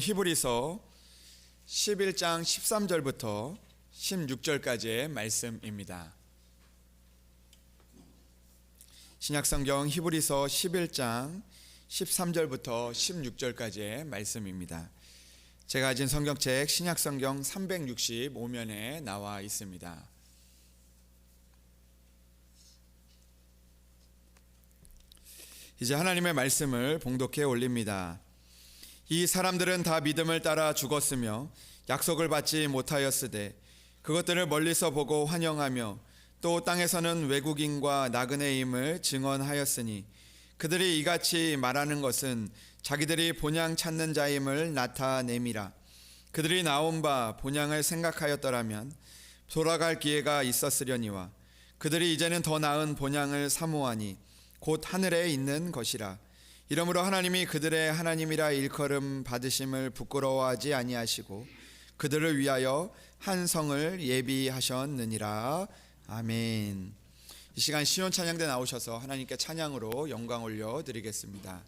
히브리서 11장 13절부터 16절까지의 말씀입니다. 신약성경 히브리서 11장 13절부터 16절까지의 말씀입니다. 제가 가진 성경책 신약성경 365면에 나와 있습니다. 이제 하나님의 말씀을 봉독해 올립니다. 이 사람들은 다 믿음을 따라 죽었으며 약속을 받지 못하였으되 그것들을 멀리서 보고 환영하며 또 땅에서는 외국인과 나그네임을 증언하였으니 그들이 이같이 말하는 것은 자기들이 본향 찾는 자임을 나타냄이라. 그들이 나온 바 본향을 생각하였더라면 돌아갈 기회가 있었으려니와 그들이 이제는 더 나은 본향을 사모하니 곧 하늘에 있는 것이라. 이러므로 하나님이 그들의 하나님이라 일컬음 받으심을 부끄러워하지 아니하시고 그들을 위하여 한 성을 예비하셨느니라. 아멘. 이 시간 시온 찬양대 나오셔서 하나님께 찬양으로 영광 올려 드리겠습니다.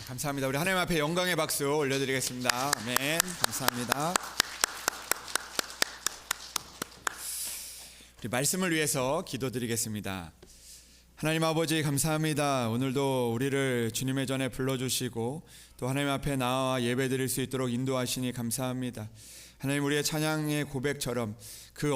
감사합니다. 우리 하나님 앞에 영광의 박수 올려드리겠습니다. 아멘. 감사합니다. 우리 말씀을 위해서 기도드리겠습니다. 하나님 아버지 감사합니다. 오늘도 우리를 주님의 전에 불러주시고 또 하나님 앞에 나와 예배드릴 수 있도록 인도하시니 감사합니다. 하나님, 우리의 찬양의 고백처럼 그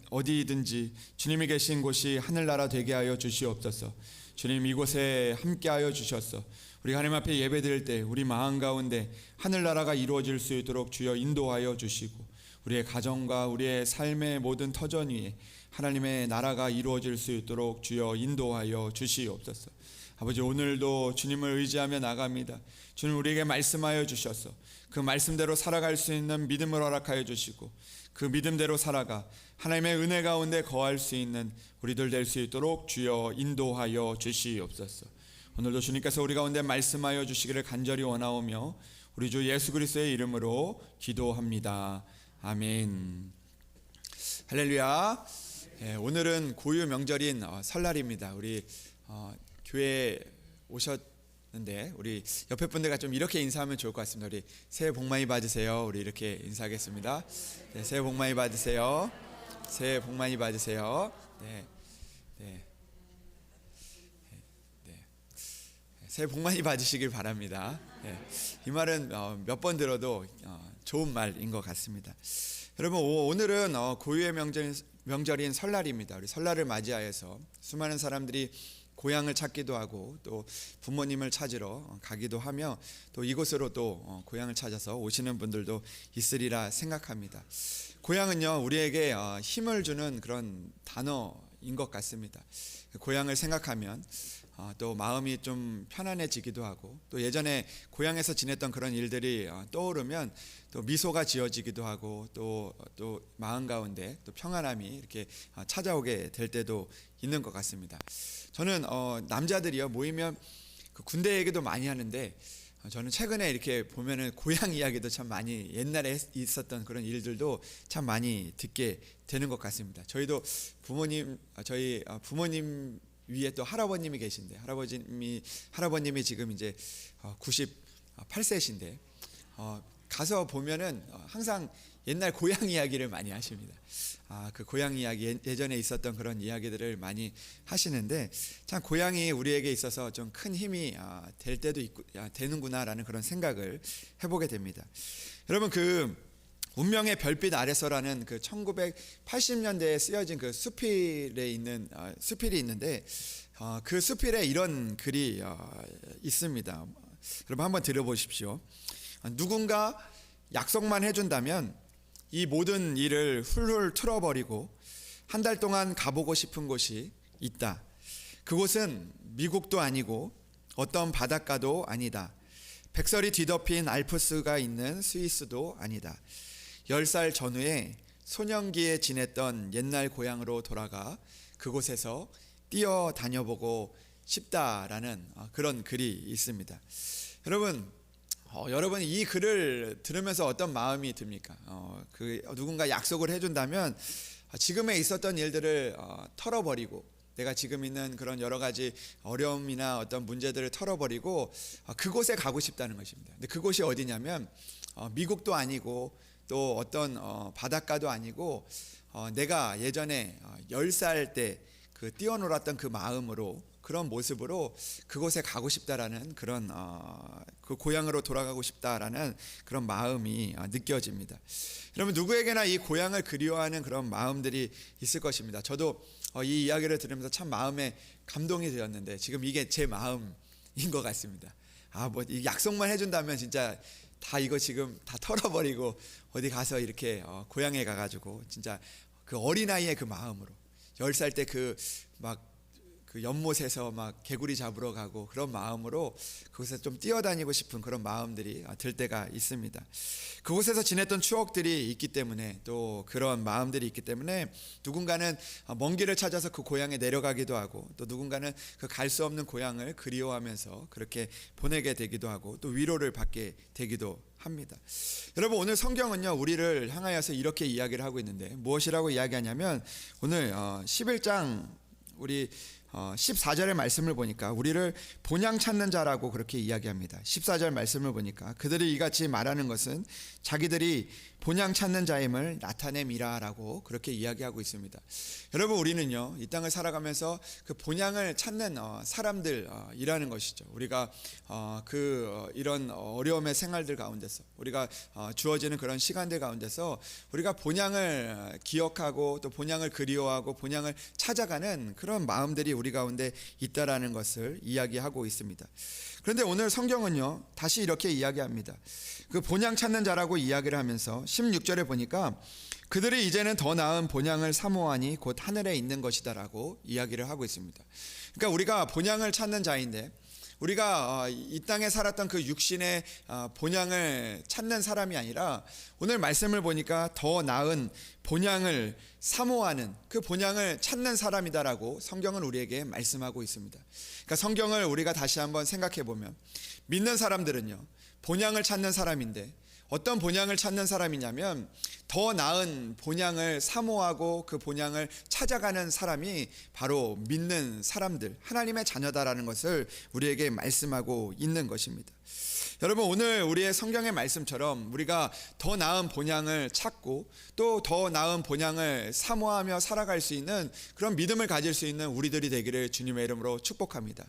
어디든지 주님이 계신 곳이 하늘나라 되게 하여 주시옵소서. 주님 이곳에 함께하여 주셔서 우리 하나님 앞에 예배드릴 때 우리 마음 가운데 하늘나라가 이루어질 수 있도록 주여 인도하여 주시고 우리의 가정과 우리의 삶의 모든 터전 위에 하나님의 나라가 이루어질 수 있도록 주여 인도하여 주시옵소서. 아버지, 오늘도 주님을 의지하며 나갑니다. 주님 우리에게 말씀하여 주셔서 그 말씀대로 살아갈 수 있는 믿음을 허락하여 주시고 그 믿음대로 살아가 하나님의 은혜 가운데 거할 수 있는 우리들 될 수 있도록 주여 인도하여 주시옵소서. 오늘도 주님께서 우리 가운데 말씀하여 주시기를 간절히 원하오며 우리 주 예수 그리스도의 이름으로 기도합니다. 아멘. 할렐루야. 오늘은 고유 명절인 설날입니다. 우리 교회에 오셨는데 우리 옆에 분들과 좀 이렇게 인사하면 좋을 것 같습니다. 우리 새해 복 많이 받으세요. 우리 이렇게 인사하겠습니다. 네, 새해 복 많이 받으세요. 새해 복 많이 받으세요. 네. 새해 복 많이 받으시길 바랍니다. 이 말은 몇 번 들어도 좋은 말인 것 같습니다. 여러분, 오늘은 고유의 명절인 설날입니다. 우리 설날을 맞이하여서 수많은 사람들이 고향을 찾기도 하고 또 부모님을 찾으러 가기도 하며 또 이곳으로 또 고향을 찾아서 오시는 분들도 있으리라 생각합니다. 고향은요, 우리에게 힘을 주는 그런 단어인 것 같습니다. 고향을 생각하면 또 마음이 좀 편안해지기도 하고 또 예전에 고향에서 지냈던 그런 일들이 떠오르면 또 미소가 지어지기도 하고 또 마음 가운데 또 평안함이 이렇게 찾아오게 될 때도 있는 것 같습니다. 저는 남자들이요 모이면 그 군대 얘기도 많이 하는데 저는 최근에 이렇게 보면은 고향 이야기도 참 많이 옛날에 있었던 그런 일들도 참 많이 듣게 되는 것 같습니다. 저희도 저희 부모님 위에 또 할아버님이 계신데 할아버님이 지금 이제 98세신데 가서 보면은 항상 옛날 고향 이야기를 많이 하십니다. 그 고향 이야기 예전에 있었던 그런 이야기들을 많이 하시는데 참 고향이 우리에게 있어서 좀 큰 힘이 될 때도 있고 되는구나라는 그런 생각을 해보게 됩니다. 여러분, 그 운명의 별빛 아래서라는 그 1980년대에 쓰여진 그 수필이 있는데 그 수필에 이런 글이 있습니다. 여러분 한번 들어보십시오. 누군가 약속만 해준다면 이 모든 일을 훌훌 틀어버리고 한 달 동안 가보고 싶은 곳이 있다. 그곳은 미국도 아니고 어떤 바닷가도 아니다. 백설이 뒤덮인 알프스가 있는 스위스도 아니다. 10살 전후에 소년기에 지냈던 옛날 고향으로 돌아가 그곳에서 뛰어다녀보고 싶다라는 그런 글이 있습니다. 여러분 이 글을 들으면서 어떤 마음이 듭니까? 누군가 약속을 해준다면 지금에 있었던 일들을 털어버리고 내가 지금 있는 그런 여러 가지 어려움이나 어떤 문제들을 털어버리고 그곳에 가고 싶다는 것입니다. 근데 그곳이 어디냐면 미국도 아니고 또 어떤 바닷가도 아니고 내가 예전에 10살 때 그 뛰어놀았던 그 마음으로 그런 모습으로 그곳에 가고 싶다라는 그런 그 고향으로 돌아가고 싶다라는 그런 마음이 느껴집니다. 여러분, 누구에게나 이 고향을 그리워하는 그런 마음들이 있을 것입니다. 저도 이 이야기를 들으면서 참 마음에 감동이 되었는데 지금 이게 제 마음인 것 같습니다. 이 약속만 해준다면 진짜 다 이거 지금 다 털어버리고 어디 가서 이렇게 고향에 가가지고 진짜 그 어린아이의 그 마음으로 10살 때 그 연못에서 막 개구리 잡으러 가고 그런 마음으로 그곳에 좀 뛰어다니고 싶은 그런 마음들이 들 때가 있습니다. 그곳에서 지냈던 추억들이 있기 때문에 또 그런 마음들이 있기 때문에 누군가는 먼 길을 찾아서 그 고향에 내려가기도 하고 또 누군가는 그 갈 수 없는 고향을 그리워하면서 그렇게 보내게 되기도 하고 또 위로를 받게 되기도 합니다. 여러분, 오늘 성경은요 우리를 향하여서 이렇게 이야기를 하고 있는데 무엇이라고 이야기하냐면 오늘 11장 우리 14절의 말씀을 보니까 우리를 본향 찾는 자라고 그렇게 이야기합니다. 14절 말씀을 보니까 그들이 이같이 말하는 것은 자기들이 본향 찾는 자임을 나타냄이라라고 그렇게 이야기하고 있습니다. 여러분, 우리는요 이 땅을 살아가면서 그 본향을 찾는 사람들이라는 것이죠. 우리가 이런 어려움의 생활들 가운데서 우리가 주어지는 그런 시간들 가운데서 우리가 본향을 기억하고 또 본향을 그리워하고 본향을 찾아가는 그런 마음들이 우리 가운데 있다라는 것을 이야기하고 있습니다. 그런데 오늘 성경은요, 다시 이렇게 이야기합니다. 그 본향 찾는 자라고 이야기를 하면서 16절에 보니까 그들이 이제는 더 나은 본향을 사모하니 곧 하늘에 있는 것이다라고 이야기를 하고 있습니다. 그러니까 우리가 본향을 찾는 자인데, 우리가 이 땅에 살았던 그 육신의 본향을 찾는 사람이 아니라 오늘 말씀을 보니까 더 나은 본향을 사모하는, 그 본향을 찾는 사람이다라고 성경은 우리에게 말씀하고 있습니다. 그러니까 성경을 우리가 다시 한번 생각해 보면, 믿는 사람들은요, 본향을 찾는 사람인데 어떤 본향을 찾는 사람이냐면 더 나은 본향을 사모하고 그 본향을 찾아가는 사람이 바로 믿는 사람들, 하나님의 자녀다라는 것을 우리에게 말씀하고 있는 것입니다. 여러분, 오늘 우리의 성경의 말씀처럼 우리가 더 나은 본향을 찾고 또 더 나은 본향을 사모하며 살아갈 수 있는 그런 믿음을 가질 수 있는 우리들이 되기를 주님의 이름으로 축복합니다.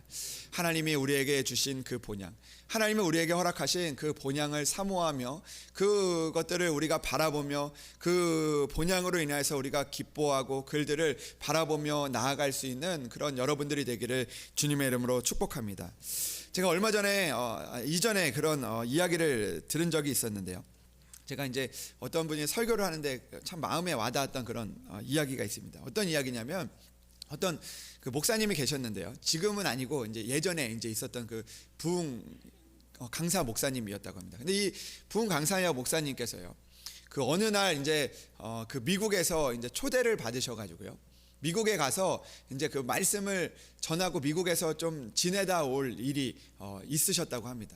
하나님이 우리에게 주신 그 본향, 하나님이 우리에게 허락하신 그 본향을 사모하며 그것들을 우리가 바라보며 그 본향으로 인해서 우리가 기뻐하고 그들을 바라보며 나아갈 수 있는 그런 여러분들이 되기를 주님의 이름으로 축복합니다. 제가 얼마 전에 이전에 그런 이야기를 들은 적이 있었는데요. 제가 이제 어떤 분이 설교를 하는데 참 마음에 와닿았던 그런 이야기가 있습니다. 어떤 이야기냐면, 어떤 그 목사님이 계셨는데요. 지금은 아니고 이제 예전에 이제 있었던 그 부흥 강사 목사님이었다고 합니다. 근데 이 부흥 강사 목사님께서요, 그 어느 날 이제 그 미국에서 이제 초대를 받으셔가지고요, 미국에 가서 이제 그 말씀을 전하고 미국에서 좀 지내다 올 일이 있으셨다고 합니다.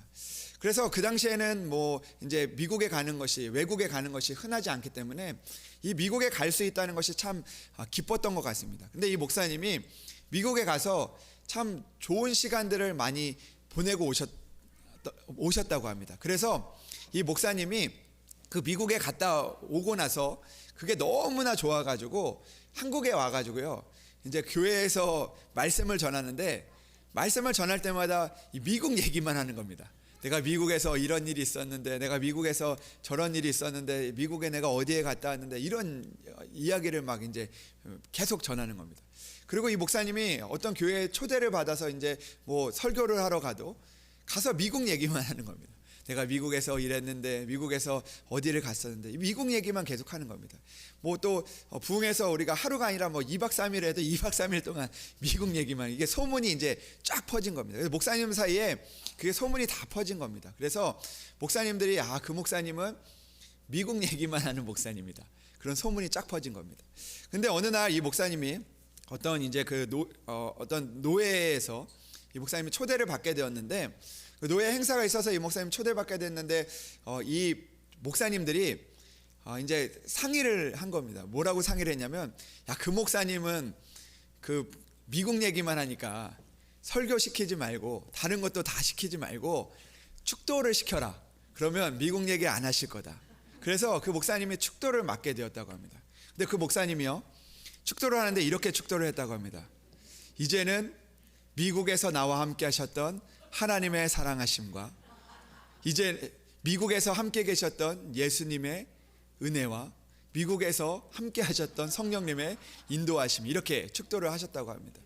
그래서 그 당시에는 뭐 이제 미국에 가는 것이, 외국에 가는 것이 흔하지 않기 때문에 이 미국에 갈 수 있다는 것이 참 기뻤던 것 같습니다. 근데 이 목사님이 미국에 가서 참 좋은 시간들을 많이 보내고 오셨다고 합니다. 그래서 이 목사님이 그 미국에 갔다 오고 나서 그게 너무나 좋아가지고 한국에 와가지고요, 이제 교회에서 말씀을 전하는데, 말씀을 전할 때마다 이 미국 얘기만 하는 겁니다. 내가 미국에서 이런 일이 있었는데, 내가 미국에서 저런 일이 있었는데, 미국에 내가 어디에 갔다 왔는데, 이런 이야기를 막 이제 계속 전하는 겁니다. 그리고 이 목사님이 어떤 교회에 초대를 받아서 이제 뭐 설교를 하러 가서 미국 얘기만 하는 겁니다. 내가 미국에서 일했는데, 미국에서 어디를 갔었는데, 미국 얘기만 계속 하는 겁니다. 뭐 또 부흥에서 우리가 하루가 아니라 뭐 2박 3일 해도 2박 3일 동안 미국 얘기만, 이게 소문이 이제 쫙 퍼진 겁니다. 그래서 목사님 사이에 그게 소문이 다 퍼진 겁니다. 그래서 목사님들이 그 목사님은 미국 얘기만 하는 목사님이다, 그런 소문이 쫙 퍼진 겁니다. 근데 어느 날 이 목사님이 어떤 이제 어떤 노회에서 이 목사님이 초대를 받게 되었는데, 그 노예 행사가 있어서 이 목사님 초대받게 됐는데 이 목사님들이 이제 상의를 한 겁니다. 뭐라고 상의를 했냐면, 그 목사님은 그 미국 얘기만 하니까 설교 시키지 말고 다른 것도 다 시키지 말고 축도를 시켜라. 그러면 미국 얘기 안 하실 거다. 그래서 그 목사님이 축도를 맡게 되었다고 합니다. 근데 그 목사님이요, 축도를 하는데 이렇게 축도를 했다고 합니다. 이제는 미국에서 나와 함께 하셨던 하나님의 사랑하심과, 이제 미국에서 함께 계셨던 예수님의 은혜와 미국에서 함께 하셨던 성령님의 인도하심, 이렇게 축도를 하셨다고 합니다.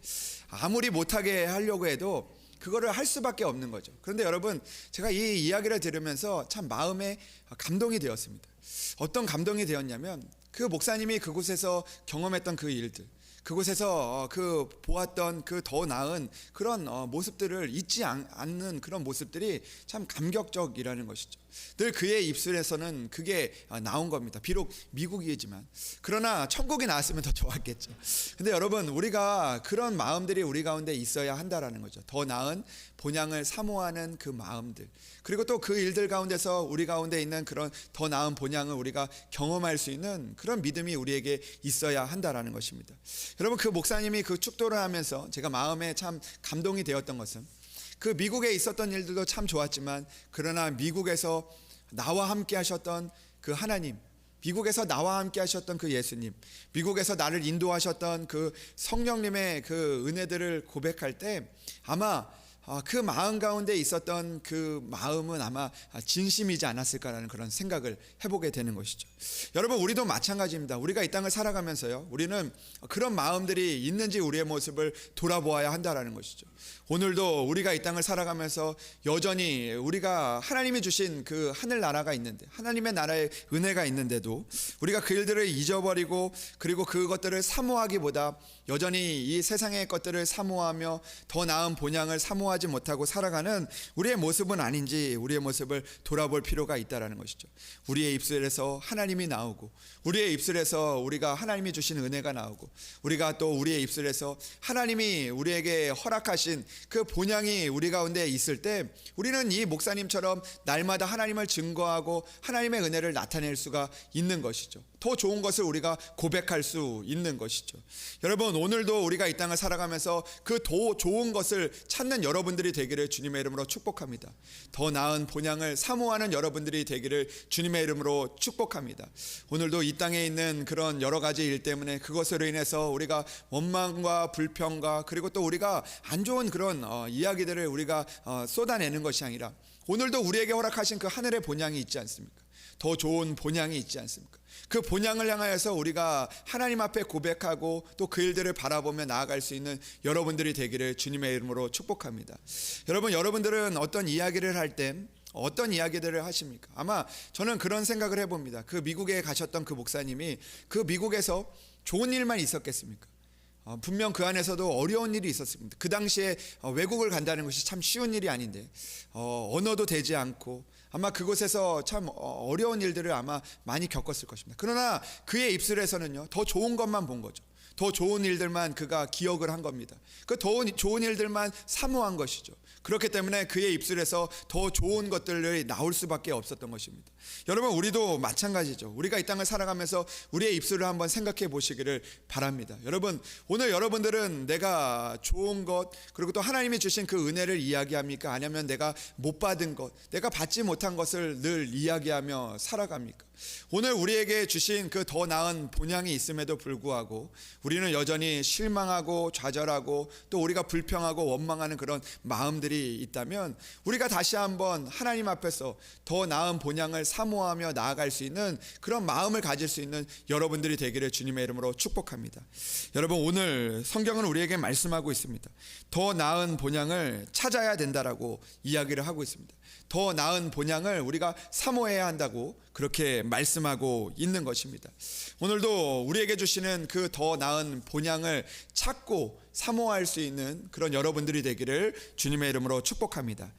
아무리 못하게 하려고 해도 그거를 할 수밖에 없는 거죠. 그런데 여러분, 제가 이 이야기를 들으면서 참 마음에 감동이 되었습니다. 어떤 감동이 되었냐면, 그 목사님이 그곳에서 경험했던 그 일들, 그곳에서 그 보았던 그 더 나은 그런 모습들을 잊지 않는 그런 모습들이 참 감격적이라는 것이죠. 늘 그의 입술에서는 그게 나온 겁니다. 비록 미국이지만, 그러나 천국이 나왔으면 더 좋았겠죠. 근데 여러분, 우리가 그런 마음들이 우리 가운데 있어야 한다라는 거죠. 더 나은 본향을 사모하는 그 마음들, 그리고 또 그 일들 가운데서 우리 가운데 있는 그런 더 나은 본향을 우리가 경험할 수 있는 그런 믿음이 우리에게 있어야 한다라는 것입니다. 여러분, 그 목사님이 그 축도를 하면서 제가 마음에 참 감동이 되었던 것은, 그 미국에 있었던 일들도 참 좋았지만, 그러나 미국에서 나와 함께 하셨던 그 하나님, 미국에서 나와 함께 하셨던 그 예수님, 미국에서 나를 인도하셨던 그 성령님의 그 은혜들을 고백할 때 아마 그 마음 가운데 있었던 그 마음은 아마 진심이지 않았을까라는 그런 생각을 해보게 되는 것이죠. 여러분, 우리도 마찬가지입니다. 우리가 이 땅을 살아가면서요, 우리는 그런 마음들이 있는지 우리의 모습을 돌아보아야 한다라는 것이죠. 오늘도 우리가 이 땅을 살아가면서 여전히 우리가 하나님이 주신 그 하늘나라가 있는데, 하나님의 나라의 은혜가 있는데도 우리가 그 일들을 잊어버리고 그리고 그것들을 사모하기보다 여전히 이 세상의 것들을 사모하며 더 나은 본향을 사모하지 못하고 살아가는 우리의 모습은 아닌지 우리의 모습을 돌아볼 필요가 있다는 것이죠. 우리의 입술에서 하나님이 나오고, 우리의 입술에서 우리가 하나님이 주신 은혜가 나오고, 우리가 또 우리의 입술에서 하나님이 우리에게 허락하신 그 본향이 우리 가운데 있을 때 우리는 이 목사님처럼 날마다 하나님을 증거하고 하나님의 은혜를 나타낼 수가 있는 것이죠. 더 좋은 것을 우리가 고백할 수 있는 것이죠. 여러분, 오늘도 우리가 이 땅을 살아가면서 그 더 좋은 것을 찾는 여러분들이 되기를 주님의 이름으로 축복합니다. 더 나은 본향을 사모하는 여러분들이 되기를 주님의 이름으로 축복합니다. 오늘도 이 땅에 있는 그런 여러 가지 일 때문에 그것으로 인해서 우리가 원망과 불평과 그리고 또 우리가 안 좋은 그런 이야기들을 우리가 쏟아내는 것이 아니라, 오늘도 우리에게 허락하신 그 하늘의 본향이 있지 않습니까? 더 좋은 본향이 있지 않습니까? 그 본향을 향하여서 우리가 하나님 앞에 고백하고 또 그 일들을 바라보며 나아갈 수 있는 여러분들이 되기를 주님의 이름으로 축복합니다. 여러분, 여러분들은 어떤 이야기를 할 때 어떤 이야기들을 하십니까? 아마 저는 그런 생각을 해봅니다. 그 미국에 가셨던 그 목사님이 그 미국에서 좋은 일만 있었겠습니까? 분명 그 안에서도 어려운 일이 있었습니다. 그 당시에 외국을 간다는 것이 참 쉬운 일이 아닌데, 언어도 되지 않고 아마 그곳에서 참 어려운 일들을 아마 많이 겪었을 것입니다. 그러나 그의 입술에서는요, 더 좋은 것만 본 거죠. 더 좋은 일들만 그가 기억을 한 겁니다. 그 더 좋은 일들만 사모한 것이죠. 그렇기 때문에 그의 입술에서 더 좋은 것들이 나올 수밖에 없었던 것입니다. 여러분, 우리도 마찬가지죠. 우리가 이 땅을 살아가면서 우리의 입술을 한번 생각해 보시기를 바랍니다. 여러분, 오늘 여러분들은 내가 좋은 것 그리고 또 하나님이 주신 그 은혜를 이야기합니까? 아니면 내가 못 받은 것, 내가 받지 못한 것을 늘 이야기하며 살아갑니까? 오늘 우리에게 주신 그 더 나은 본향이 있음에도 불구하고 우리는 여전히 실망하고 좌절하고 또 우리가 불평하고 원망하는 그런 마음들이 있다면, 우리가 다시 한번 하나님 앞에서 더 나은 본향을 사모하며 나아갈 수 있는 그런 마음을 가질 수 있는 여러분들이 되기를 주님의 이름으로 축복합니다. 여러분, 오늘 성경은 우리에게 말씀하고 있습니다. 더 나은 본향을 찾아야 된다라고 이야기를 하고 있습니다. 더 나은 본향을 우리가 사모해야 한다고 그렇게 말씀하고 있는 것입니다. 오늘도 우리에게 주시는 그 더 나은 본향을 찾고 사모할 수 있는 그런 여러분들이 되기를 주님의 이름으로 축복합니다.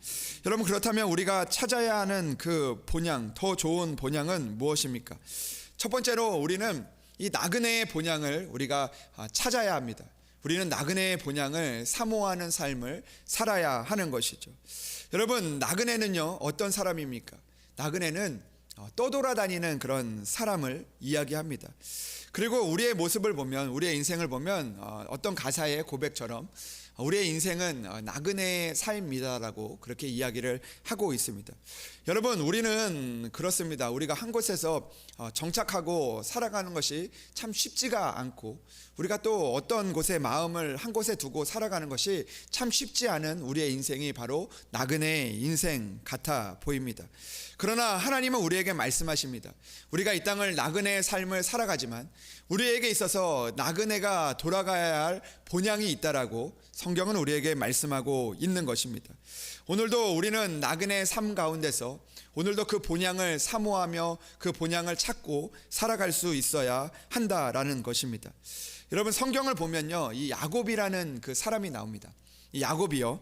여러분, 그렇다면 우리가 찾아야 하는 그 본향, 더 좋은 본향은 무엇입니까? 첫 번째로 우리는 이 나그네의 본향을 우리가 찾아야 합니다. 우리는 나그네의 본향을 사모하는 삶을 살아야 하는 것이죠. 여러분, 나그네는요, 어떤 사람입니까? 나그네는 떠돌아다니는 그런 사람을 이야기합니다. 그리고 우리의 모습을 보면, 우리의 인생을 보면 어떤 가사의 고백처럼 우리의 인생은 나그네의 삶이다라고 그렇게 이야기를 하고 있습니다. 여러분, 우리는 그렇습니다. 우리가 한 곳에서 정착하고 살아가는 것이 참 쉽지가 않고, 우리가 또 어떤 곳에 마음을 한 곳에 두고 살아가는 것이 참 쉽지 않은 우리의 인생이 바로 나그네의 인생 같아 보입니다. 그러나 하나님은 우리에게 말씀하십니다. 우리가 이 땅을 나그네의 삶을 살아가지만 우리에게 있어서 나그네가 돌아가야 할 본향이 있다라고 성경은 우리에게 말씀하고 있는 것입니다. 오늘도 우리는 나그네의 삶 가운데서 오늘도 그 본향을 사모하며 그 본향을 찾고 살아갈 수 있어야 한다라는 것입니다. 여러분, 성경을 보면요, 이 야곱이라는 그 사람이 나옵니다. 이 야곱이요,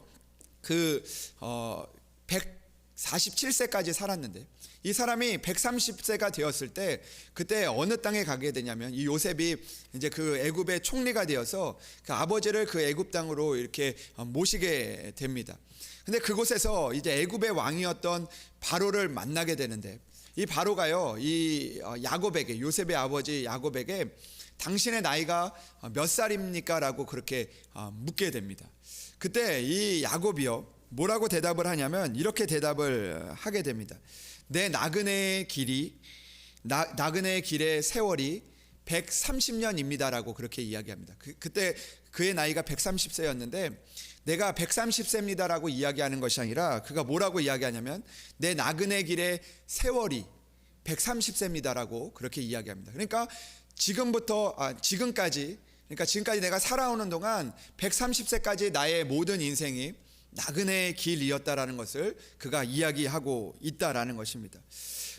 147세까지 살았는데, 이 사람이 130세가 되었을 때 그때 어느 땅에 가게 되냐면, 이 요셉이 이제 그 애굽의 총리가 되어서 그 아버지를 그 애굽 땅으로 이렇게 모시게 됩니다. 근데 그곳에서 이제 애굽의 왕이었던 바로를 만나게 되는데, 이 바로가요, 이 야곱에게, 요셉의 아버지 야곱에게 당신의 나이가 몇 살입니까? 라고 그렇게 묻게 됩니다. 그때 이 야곱이요, 뭐라고 대답을 하냐면 이렇게 대답을 하게 됩니다. 내 나그네의 길이, 나그네의 길의 세월이 130년입니다라고 그렇게 이야기합니다. 그때 그의 나이가 130세였는데 내가 130세입니다라고 이야기하는 것이 아니라 그가 뭐라고 이야기하냐면 내 나그네 길의 세월이 130세입니다라고 그렇게 이야기합니다. 그러니까 지금까지 내가 살아오는 동안 130세까지 나의 모든 인생이 나그네의 길이었다라는 것을 그가 이야기하고 있다라는 것입니다.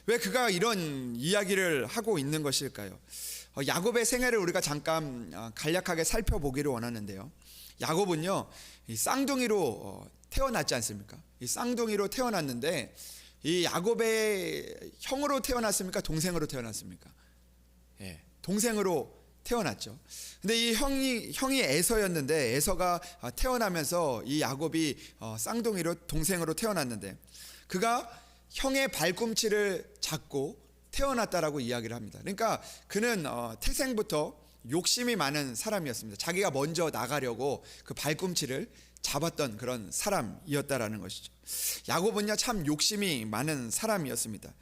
왜 그가 이런 이야기를 하고 있는 것일까요? 야곱의 생애를 우리가 잠깐 간략하게 살펴보기를 원하는데요. 야곱은요, 이 쌍둥이로 태어났지 않습니까? 이 쌍둥이로 태어났는데 이 야곱의 형으로 태어났습니까? 동생으로 태어났습니까? 예, 동생으로 태어났죠. 근데 이 형이 에서였는데 에서가 태어나면서 이 야곱이 쌍둥이로 동생으로 태어났는데 그가 형의 발꿈치를 잡고 태어났다라고 이야기를 합니다. 그러니까 그는 태생부터 욕심이 많은 사람이었습니다. 자기가 먼저 나가려고 그 발꿈치를 잡았던 그런 사람이었다라는 것이죠. 야곱은요 참 욕심이 많은 사람이었습니다.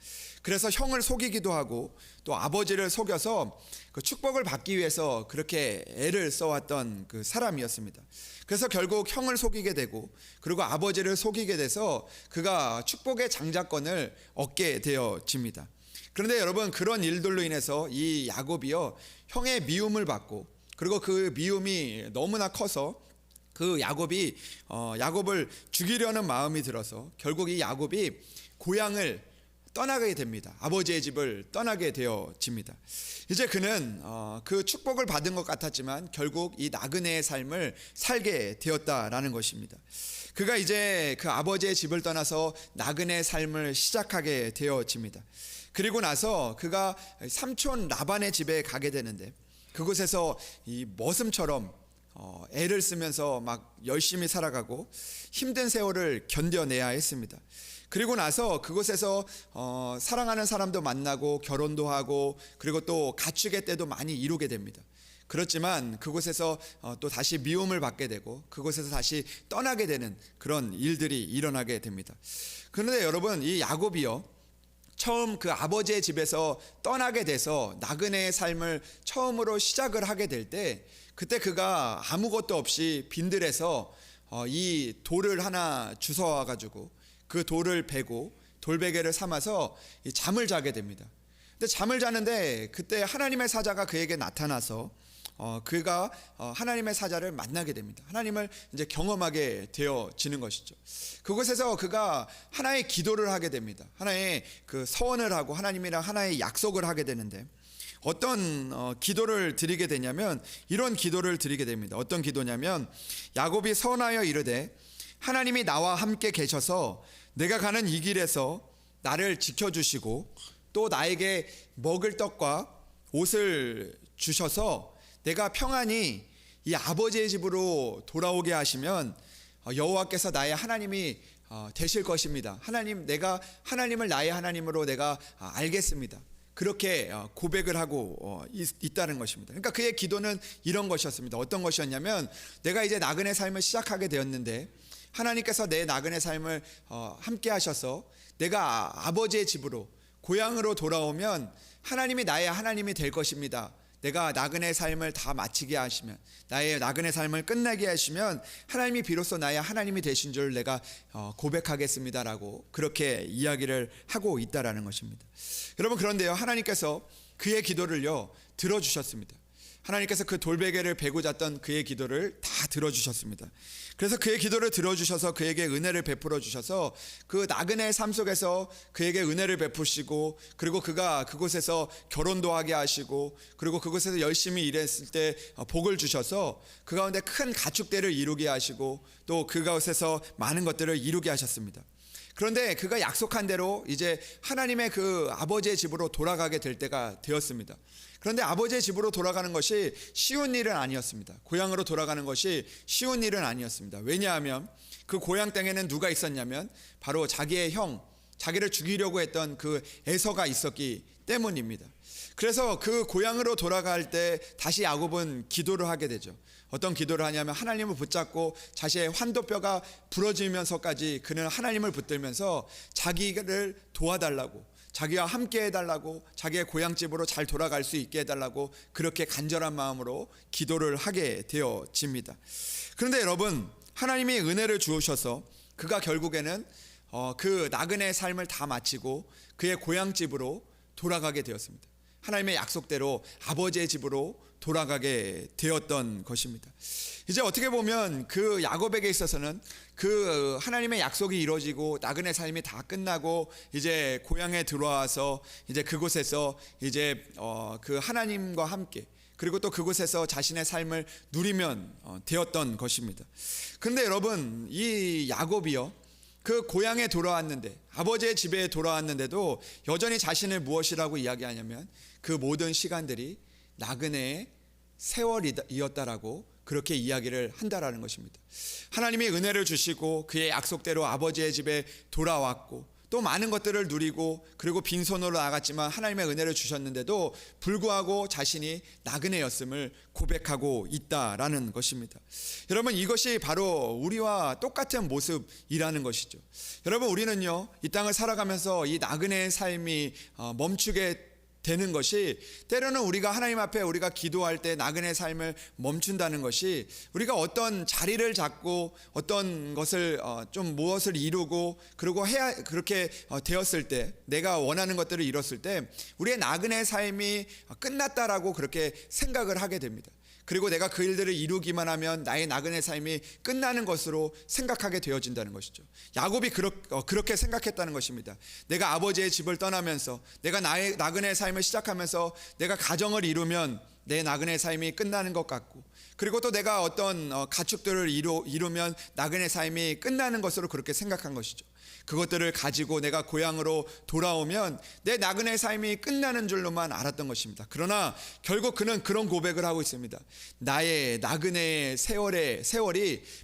그래서 형을 속이기도 하고 또 아버지를 속여서 그 축복을 받기 위해서 그렇게 애를 써왔던 그 사람이었습니다. 그래서 결국 형을 속이게 되고 그리고 아버지를 속이게 돼서 그가 축복의 장자권을 얻게 되어집니다. 그런데 여러분, 그런 일들로 인해서 이 야곱이요 형의 미움을 받고 그리고 그 미움이 너무나 커서 그 야곱을 죽이려는 마음이 들어서 결국 이 야곱이 고향을 떠나게 됩니다. 아버지의 집을 떠나게 되어집니다. 이제 그는 그 축복을 받은 것 같았지만 결국 이 나그네의 삶을 살게 되었다라는 것입니다. 그가 이제 그 아버지의 집을 떠나서 나그네의 삶을 시작하게 되어집니다. 그리고 나서 그가 삼촌 라반의 집에 가게 되는데 그곳에서 이 머슴처럼 애를 쓰면서 막 열심히 살아가고 힘든 세월을 견뎌내야 했습니다. 그리고 나서 그곳에서 사랑하는 사람도 만나고 결혼도 하고 그리고 또 가축의 때도 많이 이루게 됩니다. 그렇지만 그곳에서 또 다시 미움을 받게 되고 그곳에서 다시 떠나게 되는 그런 일들이 일어나게 됩니다. 그런데 여러분, 이 야곱이요 처음 그 아버지의 집에서 떠나게 돼서 나그네의 삶을 처음으로 시작을 하게 될 때 그때 그가 아무것도 없이 빈들에서 이 돌을 하나 주워와 가지고 그 돌을 베고 돌베개를 삼아서 잠을 자게 됩니다. 근데 잠을 자는데 그때 하나님의 사자가 그에게 나타나서 그가 하나님의 사자를 만나게 됩니다. 하나님을 이제 경험하게 되어지는 것이죠. 그곳에서 그가 하나의 기도를 하게 됩니다. 하나의 그 서원을 하고 하나님이랑 하나의 약속을 하게 되는데 어떤 기도를 드리게 되냐면 이런 기도를 드리게 됩니다. 어떤 기도냐면 야곱이 서원하여 이르되 하나님이 나와 함께 계셔서 내가 가는 이 길에서 나를 지켜주시고 또 나에게 먹을 떡과 옷을 주셔서 내가 평안히 이 아버지의 집으로 돌아오게 하시면 여호와께서 나의 하나님이 되실 것입니다. 내가 하나님을 나의 하나님으로 내가 알겠습니다. 그렇게 고백을 하고 있다는 것입니다. 그러니까 그의 기도는 이런 것이었습니다. 어떤 것이었냐면 내가 이제 나그네 삶을 시작하게 되었는데 하나님께서 내 나그네 삶을 함께 하셔서 내가 아버지의 집으로 고향으로 돌아오면 하나님이 나의 하나님이 될 것입니다. 내가 나그네 삶을 다 마치게 하시면 나의 나그네 삶을 끝나게 하시면 하나님이 비로소 나의 하나님이 되신 줄 내가 고백하겠습니다라고 그렇게 이야기를 하고 있다라는 것입니다. 여러분, 그런데요 하나님께서 그의 기도를요 들어주셨습니다. 하나님께서 그 돌베개를 베고 잤던 그의 기도를 다 들어주셨습니다. 그래서 그의 기도를 들어주셔서 그에게 은혜를 베풀어 주셔서 그 나그네의 삶 속에서 그에게 은혜를 베푸시고 그리고 그가 그곳에서 결혼도 하게 하시고 그리고 그곳에서 열심히 일했을 때 복을 주셔서 그 가운데 큰 가축대를 이루게 하시고 또 그곳에서 많은 것들을 이루게 하셨습니다. 그런데 그가 약속한 대로 이제 하나님의 그 아버지의 집으로 돌아가게 될 때가 되었습니다. 그런데 아버지의 집으로 돌아가는 것이 쉬운 일은 아니었습니다. 고향으로 돌아가는 것이 쉬운 일은 아니었습니다. 왜냐하면 그 고향 땅에는 누가 있었냐면 바로 자기의 형, 자기를 죽이려고 했던 그 에서가 있었기 때문입니다. 그래서 그 고향으로 돌아갈 때 다시 야곱은 기도를 하게 되죠. 어떤 기도를 하냐면 하나님을 붙잡고 자신의 환도뼈가 부러지면서까지 그는 하나님을 붙들면서 자기를 도와달라고, 자기와 함께 해달라고, 자기의 고향집으로 잘 돌아갈 수 있게 해달라고 그렇게 간절한 마음으로 기도를 하게 되어집니다. 그런데 여러분, 하나님이 은혜를 주셔서 그가 결국에는 그 나그네의 삶을 다 마치고 그의 고향집으로 돌아가게 되었습니다. 하나님의 약속대로 아버지의 집으로 돌아가게 되었던 것입니다. 이제 어떻게 보면 그 야곱에게 있어서는 그 하나님의 약속이 이루어지고 나그네 삶이 다 끝나고 이제 고향에 들어와서 이제 그곳에서 이제 그 하나님과 함께 그리고 또 그곳에서 자신의 삶을 누리면 되었던 것입니다. 그런데 여러분, 이 야곱이요, 그 고향에 돌아왔는데, 아버지의 집에 돌아왔는데도 여전히 자신을 무엇이라고 이야기하냐면 그 모든 시간들이 나그네의 세월이었다라고 그렇게 이야기를 한다라는 것입니다. 하나님이 은혜를 주시고 그의 약속대로 아버지의 집에 돌아왔고 또 많은 것들을 누리고 그리고 빈손으로 나갔지만 하나님의 은혜를 주셨는데도 불구하고 자신이 나그네였음을 고백하고 있다라는 것입니다. 여러분, 이것이 바로 우리와 똑같은 모습이라는 것이죠. 여러분, 우리는요, 이 땅을 살아가면서 이 나그네의 삶이 멈추게 되는 것이, 때로는 우리가 하나님 앞에 우리가 기도할 때 나그네 삶을 멈춘다는 것이, 우리가 어떤 자리를 잡고 어떤 것을 좀 무엇을 이루고 그리고 해야 그렇게 되었을 때, 내가 원하는 것들을 이뤘을 때 우리의 나그네 삶이 끝났다라고 그렇게 생각을 하게 됩니다. 그리고 내가 그 일들을 이루기만 하면 나의 나그네 삶이 끝나는 것으로 생각하게 되어진다는 것이죠. 야곱이 그렇게 생각했다는 것입니다. 내가 아버지의 집을 떠나면서 내가 나의 나그네 삶을 시작하면서 내가 가정을 이루면 내 나그네 삶이 끝나는 것 같고, 그리고 또 내가 어떤 가축들을 이루면 나그네 삶이 끝나는 것으로 그렇게 생각한 것이죠. 그것들을 가지고 내가 고향으로 돌아오면 내 나그네 삶이 끝나는 줄로만 알았던 것입니다. 그러나 결국 그는 그런 고백을 하고 있습니다. 나의 나그네의 세월이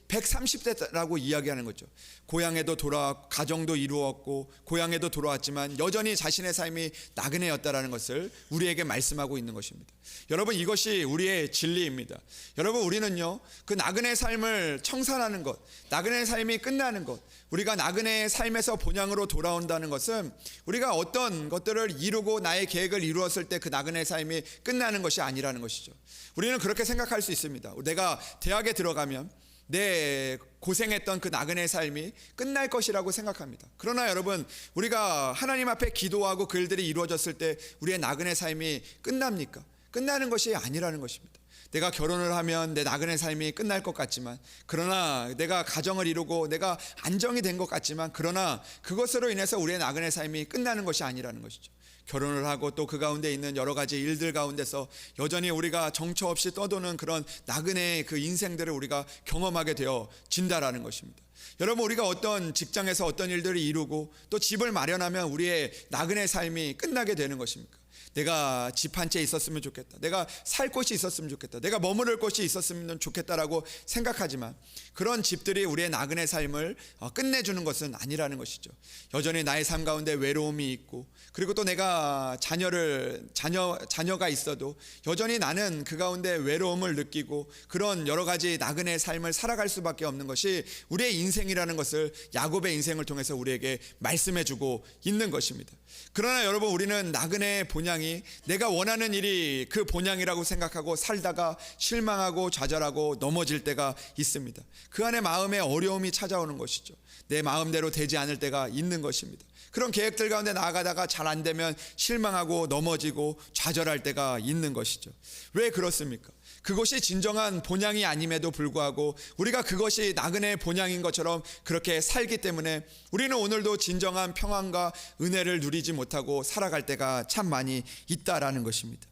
130대라고 이야기하는 거죠. 고향에도 돌아왔고 가정도 이루었고 고향에도 돌아왔지만 여전히 자신의 삶이 나그네였다라는 것을 우리에게 말씀하고 있는 것입니다. 여러분, 이것이 우리의 진리입니다. 여러분, 우리는요, 그 나그네 삶을 청산하는 것, 나그네 삶이 끝나는 것, 우리가 나그네의 삶에서 본향으로 돌아온다는 것은 우리가 어떤 것들을 이루고 나의 계획을 이루었을 때 그 나그네 삶이 끝나는 것이 아니라는 것이죠. 우리는 그렇게 생각할 수 있습니다. 내가 대학에 들어가면 내 고생했던 그 나그네 삶이 끝날 것이라고 생각합니다. 그러나 여러분, 우리가 하나님 앞에 기도하고 그 일들이 이루어졌을 때 우리의 나그네 삶이 끝납니까? 끝나는 것이 아니라는 것입니다. 내가 결혼을 하면 내 나그네 삶이 끝날 것 같지만, 그러나 내가 가정을 이루고 내가 안정이 된 것 같지만, 그러나 그것으로 인해서 우리의 나그네 삶이 끝나는 것이 아니라는 것이죠. 결혼을 하고 또 그 가운데 있는 여러 가지 일들 가운데서 여전히 우리가 정처 없이 떠도는 그런 나그네의 그 인생들을 우리가 경험하게 되어진다라는 것입니다. 여러분, 우리가 어떤 직장에서 어떤 일들을 이루고 또 집을 마련하면 우리의 나그네 삶이 끝나게 되는 것입니까? 내가 집 한 채 있었으면 좋겠다, 내가 살 곳이 있었으면 좋겠다, 내가 머무를 곳이 있었으면 좋겠다라고 생각하지만 그런 집들이 우리의 나그네 삶을 끝내주는 것은 아니라는 것이죠. 여전히 나의 삶 가운데 외로움이 있고, 그리고 또 내가 자녀가 있어도 여전히 나는 그 가운데 외로움을 느끼고 그런 여러 가지 나그네 삶을 살아갈 수밖에 없는 것이 우리의 인생이라는 것을 야곱의 인생을 통해서 우리에게 말씀해주고 있는 것입니다. 그러나 여러분, 우리는 나그네의 본향이 내가 원하는 일이 그 본향이라고 생각하고 살다가 실망하고 좌절하고 넘어질 때가 있습니다. 그 안에 마음에 어려움이 찾아오는 것이죠. 내 마음대로 되지 않을 때가 있는 것입니다. 그런 계획들 가운데 나아가다가 잘 안 되면 실망하고 넘어지고 좌절할 때가 있는 것이죠. 왜 그렇습니까? 그것이 진정한 본향이 아님에도 불구하고 우리가 그것이 나그네의 본향인 것처럼 그렇게 살기 때문에 우리는 오늘도 진정한 평안과 은혜를 누리지 못하고 살아갈 때가 참 많이 있다라는 것입니다.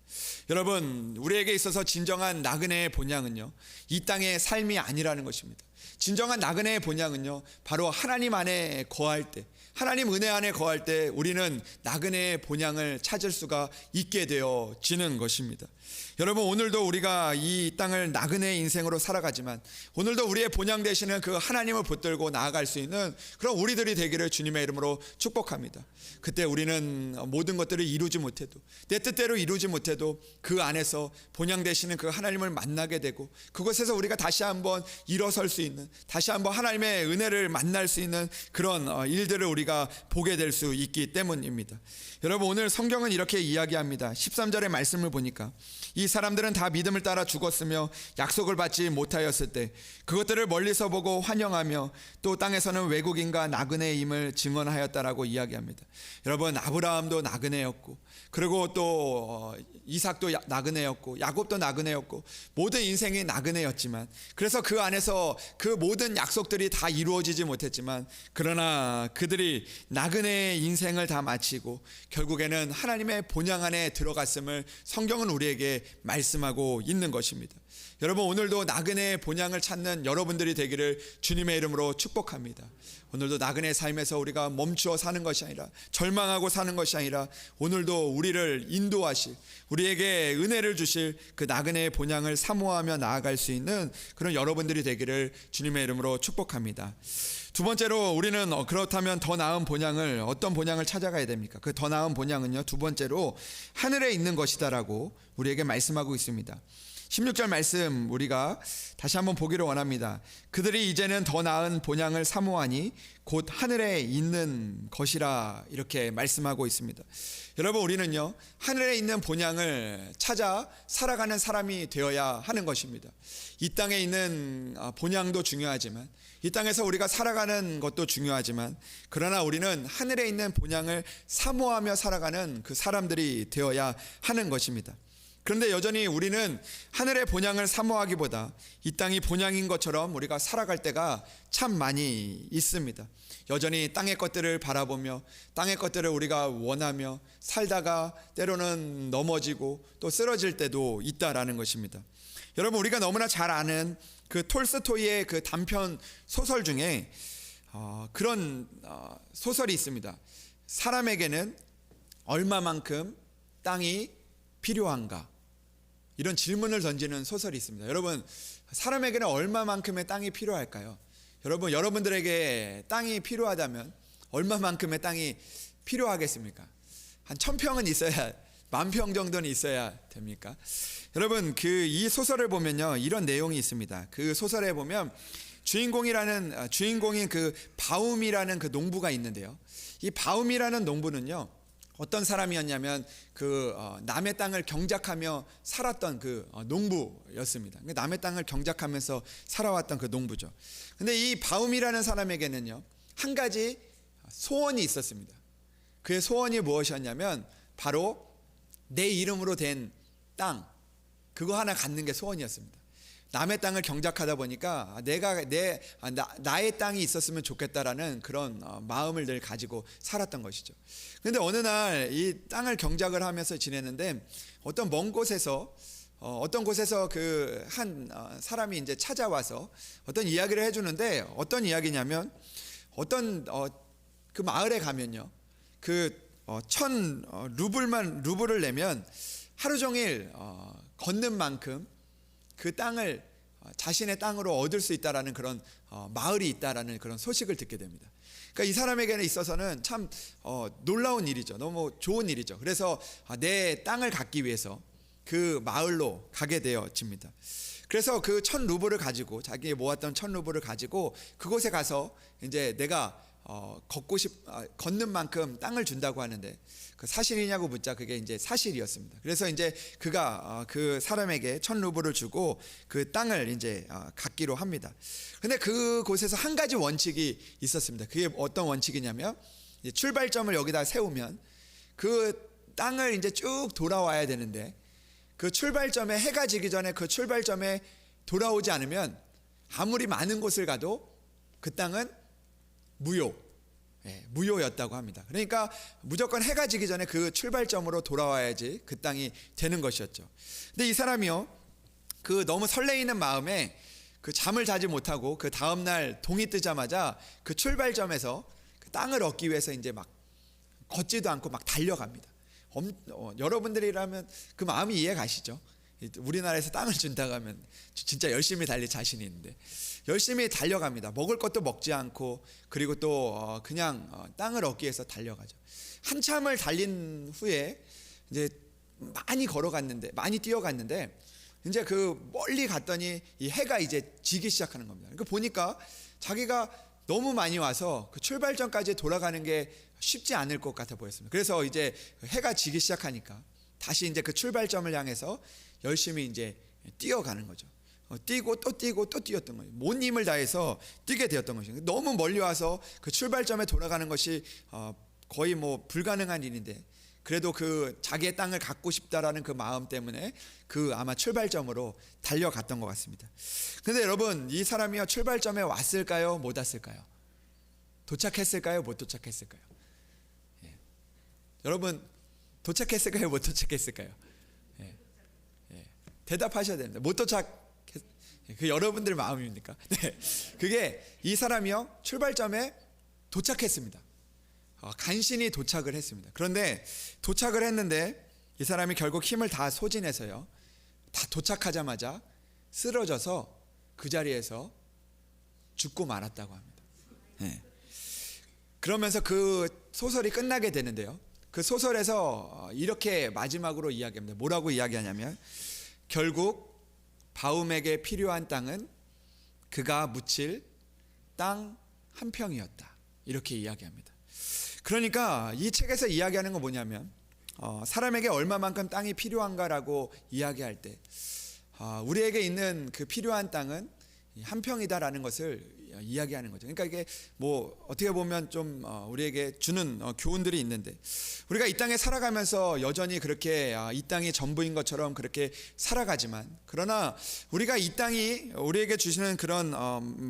여러분, 우리에게 있어서 진정한 나그네의 본향은요, 이 땅의 삶이 아니라는 것입니다. 진정한 나그네의 본향은요, 바로 하나님 안에 거할 때, 하나님 은혜 안에 거할 때 우리는 나그네의 본향을 찾을 수가 있게 되어지는 것입니다. 여러분, 오늘도 우리가 이 땅을 나그네의 인생으로 살아가지만 오늘도 우리의 본향 되시는 그 하나님을 붙들고 나아갈 수 있는 그런 우리들이 되기를 주님의 이름으로 축복합니다. 그때 우리는 모든 것들을 이루지 못해도, 내 뜻대로 이루지 못해도 그 안에서 본향 되시는 그 하나님을 만나게 되고 그곳에서 우리가 다시 한번 일어설 수 있는, 있는, 다시 한번 하나님의 은혜를 만날 수 있는 그런 일들을 우리가 보게 될 수 있기 때문입니다. 여러분, 오늘 성경은 이렇게 이야기합니다. 13절의 말씀을 보니까 이 사람들은 다 믿음을 따라 죽었으며 약속을 받지 못하였을 때 그것들을 멀리서 보고 환영하며 또 땅에서는 외국인과 나그네임을 증언하였다라고 이야기합니다. 여러분, 아브라함도 나그네였고, 그리고 또 이삭도 나그네였고, 야곱도 나그네였고, 모든 인생이 나그네였지만, 그래서 그 안에서 그 모든 약속들이 다 이루어지지 못했지만, 그러나 그들이 나그네의 인생을 다 마치고 결국에는 하나님의 본향 안에 들어갔음을 성경은 우리에게 말씀하고 있는 것입니다. 여러분, 오늘도 나그네의 본향을 찾는 여러분들이 되기를 주님의 이름으로 축복합니다. 오늘도 나그네의 삶에서 우리가 멈추어 사는 것이 아니라, 절망하고 사는 것이 아니라, 오늘도 우리를 인도하실, 우리에게 은혜를 주실 그 나그네의 본향을 사모하며 나아갈 수 있는 그런 여러분들이 되기를 주님의 이름으로 축복합니다. 두 번째로, 우리는 그렇다면 더 나은 본향을, 어떤 본향을 찾아가야 됩니까? 그 더 나은 본향은요, 두 번째로 하늘에 있는 것이다라고 우리에게 말씀하고 있습니다. 16절 말씀 우리가 다시 한번 보기를 원합니다. 그들이 이제는 더 나은 본향을 사모하니 곧 하늘에 있는 것이라, 이렇게 말씀하고 있습니다. 여러분, 우리는요, 하늘에 있는 본향을 찾아 살아가는 사람이 되어야 하는 것입니다. 이 땅에 있는 본향도 중요하지만, 이 땅에서 우리가 살아가는 것도 중요하지만, 그러나 우리는 하늘에 있는 본향을 사모하며 살아가는 그 사람들이 되어야 하는 것입니다. 그런데 여전히 우리는 하늘의 본향을 사모하기보다 이 땅이 본향인 것처럼 우리가 살아갈 때가 참 많이 있습니다. 여전히 땅의 것들을 바라보며 땅의 것들을 우리가 원하며 살다가 때로는 넘어지고 또 쓰러질 때도 있다라는 것입니다. 여러분, 우리가 너무나 잘 아는 그 톨스토이의 그 단편 소설 중에 그런 소설이 있습니다. 사람에게는 얼마만큼 땅이 필요한가? 이런 질문을 던지는 소설이 있습니다. 여러분, 사람에게는 얼마만큼의 땅이 필요할까요? 여러분, 여러분들에게 땅이 필요하다면 얼마만큼의 땅이 필요하겠습니까? 한 1000평은 있어야, 10,000평 정도는 있어야 됩니까? 여러분, 이 소설을 보면요, 이런 내용이 있습니다. 그 소설에 보면 주인공인 그 바움이라는 그 농부가 있는데요. 이 바움이라는 농부는요, 어떤 사람이었냐면 남의 땅을 경작하며 살았던 그 농부였습니다. 남의 땅을 경작하면서 살아왔던 그 농부죠. 근데 이 바움이라는 사람에게는요, 한 가지 소원이 있었습니다. 그의 소원이 무엇이었냐면 바로 내 이름으로 된 땅, 그거 하나 갖는 게 소원이었습니다. 남의 땅을 경작하다 보니까 나의 땅이 있었으면 좋겠다라는 그런 마음을 늘 가지고 살았던 것이죠. 그런데 어느 날 이 땅을 경작을 하면서 지내는데 어떤 먼 곳에서 그 한 사람이 이제 찾아와서 어떤 이야기를 해주는데, 어떤 이야기냐면 그 마을에 가면요, 그 1,000루블을 내면 하루 종일 걷는 만큼 그 땅을 자신의 땅으로 얻을 수 있다라는 그런 마을이 있다라는 그런 소식을 듣게 됩니다. 그러니까 이 사람에게는 있어서는 참 놀라운 일이죠. 너무 좋은 일이죠. 그래서 내 땅을 갖기 위해서 그 마을로 가게 되어집니다. 그래서 그 1,000루블을 가지고, 자기가 모았던 1,000루블을 가지고 그곳에 가서 이제 내가 걷는 만큼 땅을 준다고 하는데, 그 사실이냐고 묻자 그게 이제 사실이었습니다. 그래서 이제 그가 그 사람에게 1,000루블을 주고 그 땅을 이제 갖기로 합니다. 근데 그곳에서 한 가지 원칙이 있었습니다. 그게 어떤 원칙이냐면, 출발점을 여기다 세우면 그 땅을 이제 쭉 돌아와야 되는데, 그 출발점에, 해가 지기 전에 그 출발점에 돌아오지 않으면 아무리 많은 곳을 가도 그 땅은 무효였다고 합니다. 그러니까 무조건 해가 지기 전에 그 출발점으로 돌아와야지 그 땅이 되는 것이었죠. 근데 이 사람이요, 그 너무 설레이는 마음에 그 잠을 자지 못하고 그 다음날 동이 뜨자마자 그 출발점에서 그 땅을 얻기 위해서 이제 막 걷지도 않고 막 달려갑니다. 여러분들이라면 그 마음이 이해 가시죠? 우리나라에서 땅을 준다고 하면 진짜 열심히 달릴 자신이 있는데, 열심히 달려갑니다. 먹을 것도 먹지 않고, 그리고 또 그냥 땅을 얻기 위해서 달려가죠. 한참을 달린 후에 이제 많이 뛰어갔는데 이제 그 멀리 갔더니 이 해가 이제 지기 시작하는 겁니다. 그러니까 보니까 자기가 너무 많이 와서 그 출발점까지 돌아가는 게 쉽지 않을 것 같아 보였습니다. 그래서 이제 해가 지기 시작하니까 다시 이제 그 출발점을 향해서 열심히 이제 뛰어가는 거죠. 뛰고 또 뛰고 또 뛰었던 거예요. 온 힘을 다해서 뛰게 되었던 것이죠. 너무 멀리 와서 그 출발점에 돌아가는 것이 거의 뭐 불가능한 일인데, 그래도 그 자기의 땅을 갖고 싶다라는 그 마음 때문에 그 아마 출발점으로 달려갔던 것 같습니다. 근데 여러분, 이 사람이요, 출발점에 왔을까요? 못 왔을까요? 도착했을까요? 못 도착했을까요? 예. 여러분, 도착했을까요? 못 도착했을까요? 예. 예. 대답하셔야 됩니다. 못 도착, 그 여러분들 마음입니까? 네. 그게 이 사람이요, 출발점에 도착했습니다. 간신히 도착을 했습니다. 그런데 도착을 했는데 이 사람이 결국 힘을 다 소진해서요, 다 도착하자마자 쓰러져서 그 자리에서 죽고 말았다고 합니다. 네. 그러면서 그 소설이 끝나게 되는데요, 그 소설에서 이렇게 마지막으로 이야기합니다. 뭐라고 이야기하냐면, 결국 바움에게 필요한 땅은 그가 묻힐 땅 한 평이었다, 이렇게 이야기합니다. 그러니까 이 책에서 이야기하는 건 뭐냐면, 사람에게 얼마만큼 땅이 필요한가라고 이야기할 때 우리에게 있는 그 필요한 땅은 한 평이다라는 것을 이야기하는 거죠. 그러니까 이게 뭐 어떻게 보면 좀 우리에게 주는 교훈들이 있는데, 우리가 이 땅에 살아가면서 여전히 그렇게 이 땅이 전부인 것처럼 그렇게 살아가지만, 그러나 우리가 이 땅이 우리에게 주시는 그런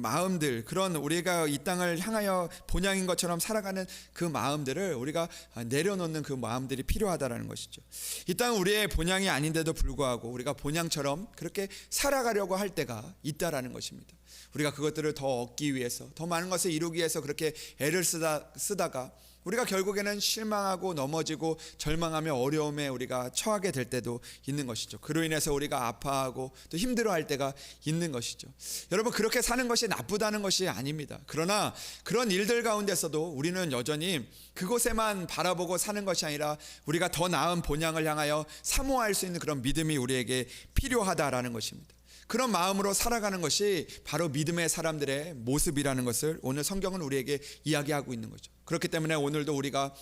마음들, 그런 우리가 이 땅을 향하여 본향인 것처럼 살아가는 그 마음들을 우리가 내려놓는 그 마음들이 필요하다라는 것이죠. 이 땅은 우리의 본향이 아닌데도 불구하고 우리가 본향처럼 그렇게 살아가려고 할 때가 있다라는 것입니다. 우리가 그것들을 더 얻기 위해서, 더 많은 것을 이루기 위해서 그렇게 애를 쓰다가 우리가 결국에는 실망하고 넘어지고 절망하며 어려움에 우리가 처하게 될 때도 있는 것이죠. 그로 인해서 우리가 아파하고 또 힘들어할 때가 있는 것이죠. 여러분, 그렇게 사는 것이 나쁘다는 것이 아닙니다. 그러나 그런 일들 가운데서도 우리는 여전히 그곳에만 바라보고 사는 것이 아니라 우리가 더 나은 본향을 향하여 사모할 수 있는 그런 믿음이 우리에게 필요하다라는 것입니다. 그런 마음으로 살아가는 것이 바로 믿음의 사람들의 모습이라는 것을 오늘 성경은 우리에게 이야기하고 있는 거죠. 그렇기 때문에 오늘도 우리가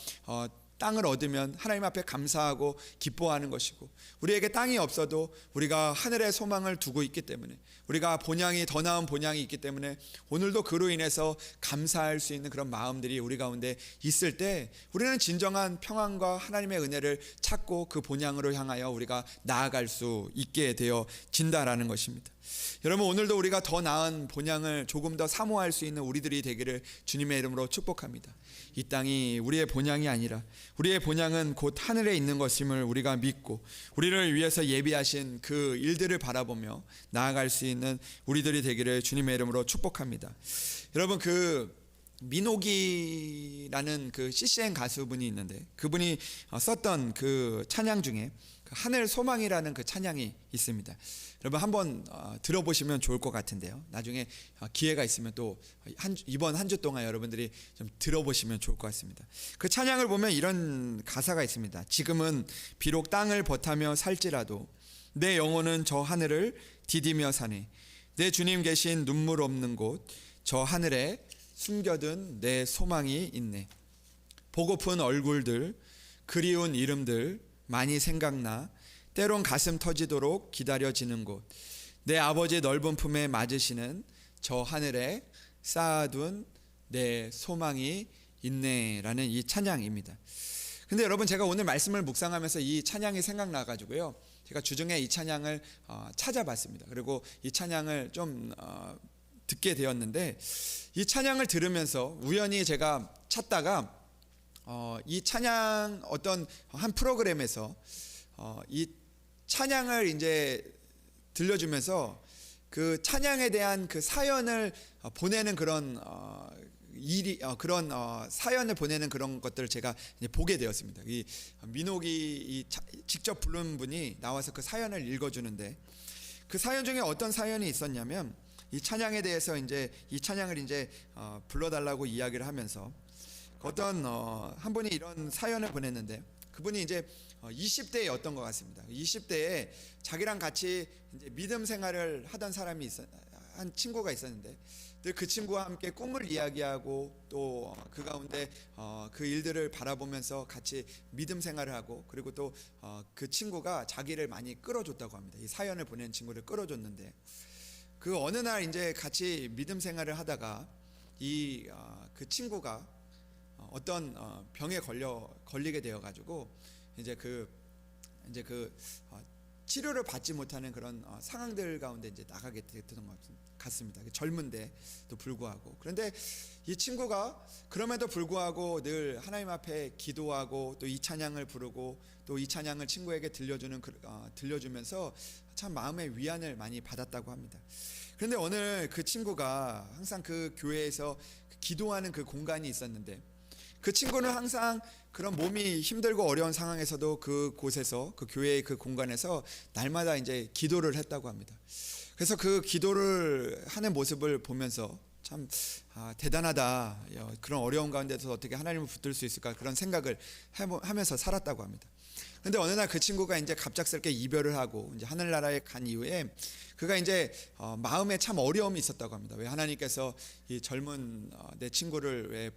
땅을 얻으면 하나님 앞에 감사하고 기뻐하는 것이고, 우리에게 땅이 없어도 우리가 하늘의 소망을 두고 있기 때문에, 우리가 본향이 더 나은 본향이 있기 때문에 오늘도 그로 인해서 감사할 수 있는 그런 마음들이 우리 가운데 있을 때 우리는 진정한 평안과 하나님의 은혜를 찾고 그 본향으로 향하여 우리가 나아갈 수 있게 되어진다라는 것입니다. 여러분, 오늘도 우리가 더 나은 본향을 조금 더 사모할 수 있는 우리들이 되기를 주님의 이름으로 축복합니다. 이 땅이 우리의 본향이 아니라 우리의 본향은 곧 하늘에 있는 것임을 우리가 믿고, 우리를 위해서 예비하신 그 일들을 바라보며 나아갈 수 있는 우리들이 되기를 주님의 이름으로 축복합니다. 여러분, 그 민호기라는 그 CCM 가수분이 있는데, 그분이 썼던 그 찬양 중에 그 하늘 소망이라는 그 찬양이 있습니다. 여러분, 한번 들어보시면 좋을 것 같은데요. 나중에 기회가 있으면 또 이번 한 주 동안 여러분들이 좀 들어보시면 좋을 것 같습니다. 그 찬양을 보면 이런 가사가 있습니다. 지금은 비록 땅을 버타며 살지라도 내 영혼은 저 하늘을 디디며 사네. 내 주님 계신 눈물 없는 곳 저 하늘에 숨겨둔 내 소망이 있네. 보고픈 얼굴들, 그리운 이름들 많이 생각나 때론 가슴 터지도록 기다려지는 곳, 내 아버지 넓은 품에 맞으시는 저 하늘에 쌓아둔 내 소망이 있네라는 이 찬양입니다. 근데 여러분, 제가 오늘 말씀을 묵상하면서 이 찬양이 생각나가지고요, 제가 주중에 이 찬양을 찾아봤습니다. 그리고 이 찬양을 좀 듣게 되었는데, 이 찬양을 들으면서 우연히 제가 찾다가 이 찬양 어떤 한 프로그램에서 이 찬양을 이제 들려주면서 그 찬양에 대한 그 사연을 보내는 그런 그런 사연을 보내는 그런 것들을 제가 이제 보게 되었습니다. 이 민옥이 직접 부른 분이 나와서 그 사연을 읽어주는데, 그 사연 중에 어떤 사연이 있었냐면, 이 찬양에 대해서 이제 이 찬양을 이제 불러달라고 이야기를 하면서 어떤 한 분이 이런 사연을 보냈는데, 그분이 이제 20대였던 것 같습니다. 20대에 자기랑 같이 이제 믿음 생활을 하던 한 친구가 있었는데, 그 친구와 함께 꿈을 이야기하고 또 그 가운데 그 일들을 바라보면서 같이 믿음 생활을 하고, 그리고 또 그 친구가 자기를 많이 끌어줬다고 합니다. 이 사연을 보낸 친구를 끌어줬는데, 그 어느 날 이제 같이 믿음 생활을 하다가 그 친구가 어떤 병에 걸리게 되어 가지고 이제 그 치료를 받지 못하는 그런 상황들 가운데 이제 나가게 됐던 것 같습니다. 젊은데도 불구하고. 그런데 이 친구가 그럼에도 불구하고 늘 하나님 앞에 기도하고 또 이 찬양을 부르고 또 이 찬양을 친구에게 들려주면서 참 마음의 위안을 많이 받았다고 합니다. 그런데 오늘 그 친구가 항상 그 교회에서 기도하는 그 공간이 있었는데, 그 친구는 항상 그런 몸이 힘들고 어려운 상황에서도 그곳에서, 그 교회의 그 공간에서 날마다 이제 기도를 했다고 합니다. 그래서 그 기도를 하는 모습을 보면서 참 대단하다, 그런 어려운 가운데서 어떻게 하나님을 붙들 수 있을까, 그런 생각을 하면서 살았다고 합니다. 그런데 어느 날 그 친구가 이제 갑작스럽게 이별을 하고 이제 하늘나라에 간 이후에 그가 이제 마음에 참 어려움이 있었다고 합니다. 왜 하나님께서 이 젊은 내 친구를 왜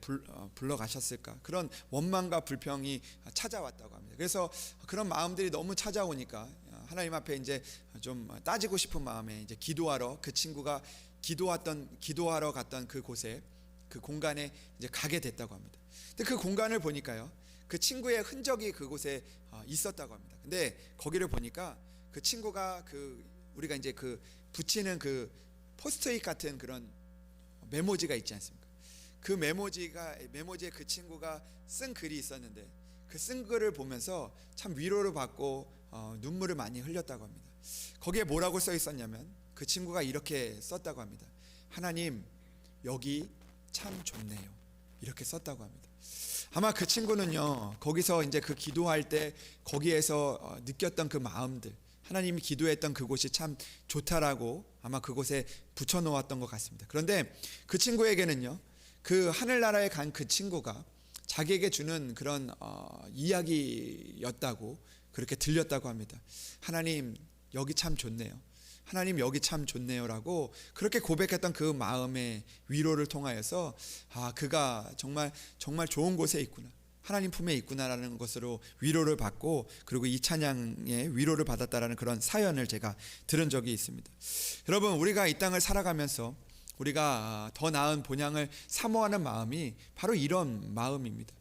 불러가셨을까, 그런 원망과 불평이 찾아왔다고 합니다. 그래서 그런 마음들이 너무 찾아오니까 하나님 앞에 이제 좀 따지고 싶은 마음에 이제 기도하러, 그 친구가 기도하러 갔던 그곳에, 그 공간에 이제 가게 됐다고 합니다. 근데 그 공간을 보니까요, 그 친구의 흔적이 그곳에 있었다고 합니다. 근데 거기를 보니까 그 친구가 우리가 이제 붙이는 그 포스트잇 같은 그런 메모지가 있지 않습니까? 그 메모지에 그 친구가 쓴 글이 있었는데, 그 쓴 글을 보면서 참 위로를 받고 눈물을 많이 흘렸다고 합니다. 거기에 뭐라고 써 있었냐면, 그 친구가 이렇게 썼다고 합니다. 하나님, 여기 참 좋네요. 이렇게 썼다고 합니다. 아마 그 친구는요, 거기서 이제 그 기도할 때 거기에서 느꼈던 그 마음들, 하나님이 기도했던 그곳이 참 좋다라고 아마 그곳에 붙여놓았던 것 같습니다. 그런데 그 친구에게는요, 그 하늘나라에 간 그 친구가 자기에게 주는 그런 이야기였다고 그렇게 들렸다고 합니다. 하나님, 여기 참 좋네요. 하나님, 여기 참 좋네요라고 그렇게 고백했던 그 마음의 위로를 통하여서 그가 정말 좋은 곳에 있구나, 하나님 품에 있구나라는 것으로 위로를 받고, 그리고 이 찬양에 위로를 받았다라는 그런 사연을 제가 들은 적이 있습니다. 여러분, 우리가 이 땅을 살아가면서 우리가 더 나은 본향을 사모하는 마음이 바로 이런 마음입니다.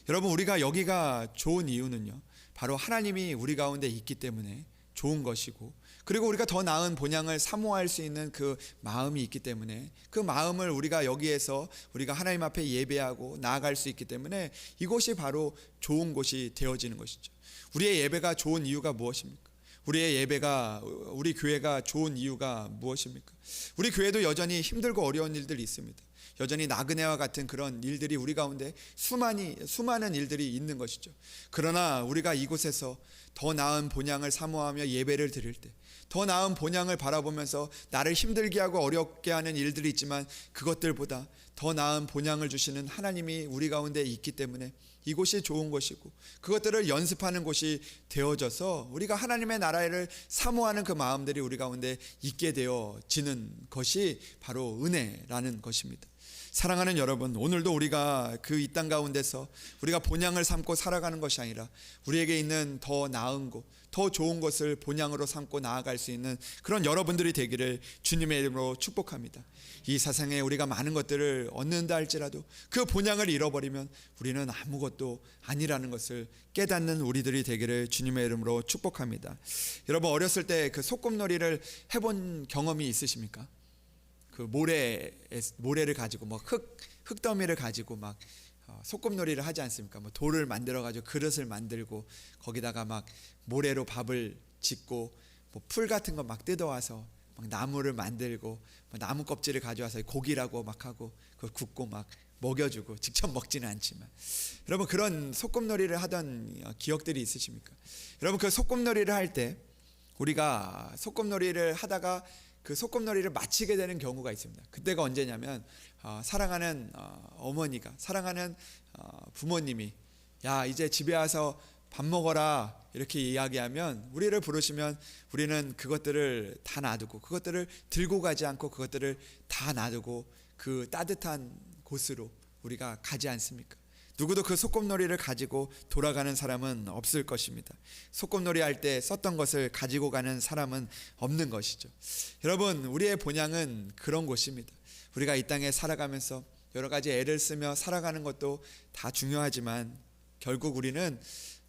여러분, 우리가 여기가 좋은 이유는요, 바로 하나님이 우리 가운데 있기 때문에 좋은 것이고, 그리고 우리가 더 나은 본향을 사모할 수 있는 그 마음이 있기 때문에, 그 마음을 우리가 여기에서 우리가 하나님 앞에 예배하고 나아갈 수 있기 때문에 이곳이 바로 좋은 곳이 되어지는 것이죠. 우리의 예배가 좋은 이유가 무엇입니까? 우리 교회가 좋은 이유가 무엇입니까? 우리 교회도 여전히 힘들고 어려운 일들이 있습니다. 여전히 나그네와 같은 그런 일들이 우리 가운데 수많은 일들이 있는 것이죠. 그러나 우리가 이곳에서 더 나은 본향을 사모하며 예배를 드릴 때, 더 나은 본향을 바라보면서 나를 힘들게 하고 어렵게 하는 일들이 있지만 그것들보다 더 나은 본향을 주시는 하나님이 우리 가운데 있기 때문에 이곳이 좋은 것이고, 그것들을 연습하는 곳이 되어져서 우리가 하나님의 나라를 사모하는 그 마음들이 우리 가운데 있게 되어지는 것이 바로 은혜라는 것입니다. 사랑하는 여러분, 오늘도 우리가 그 이 땅 가운데서 우리가 본향을 삼고 살아가는 것이 아니라 우리에게 있는 더 나은 곳, 더 좋은 것을 본향으로 삼고 나아갈 수 있는 그런 여러분들이 되기를 주님의 이름으로 축복합니다. 이 세상에 우리가 많은 것들을 얻는다 할지라도 그 본향을 잃어버리면 우리는 아무것도 아니라는 것을 깨닫는 우리들이 되기를 주님의 이름으로 축복합니다. 여러분, 어렸을 때 그 소꿉놀이를 해본 경험이 있으십니까? 그 모래를 가지고 흙더미를 가지고 막 소꿉놀이를 하지 않습니까? 돌을 만들어 가지고 그릇을 만들고 거기다가 막 모래로 밥을 짓고 풀 같은 거 막 뜯어와서 막 나무를 만들고 나무 껍질을 가져와서 고기라고 막 하고 그걸 굽고 막 먹여주고, 직접 먹지는 않지만 여러분, 그런 소꿉놀이를 하던 기억들이 있으십니까? 여러분, 그 소꿉놀이를 할 때 우리가 소꿉놀이를 하다가 그 소꿉놀이를 마치게 되는 경우가 있습니다. 그때가 언제냐면 사랑하는 어머니가, 사랑하는 부모님이 야, 이제 집에 와서 밥 먹어라 이렇게 이야기하면, 우리를 부르시면 우리는 그것들을 다 놔두고, 그것들을 들고 가지 않고, 그것들을 다 놔두고 그 따뜻한 곳으로 우리가 가지 않습니까? 누구도 그 소꿉놀이를 가지고 돌아가는 사람은 없을 것입니다. 소꿉놀이 할 때 썼던 것을 가지고 가는 사람은 없는 것이죠. 여러분, 우리의 본향은 그런 곳입니다. 우리가 이 땅에 살아가면서 여러 가지 애를 쓰며 살아가는 것도 다 중요하지만, 결국 우리는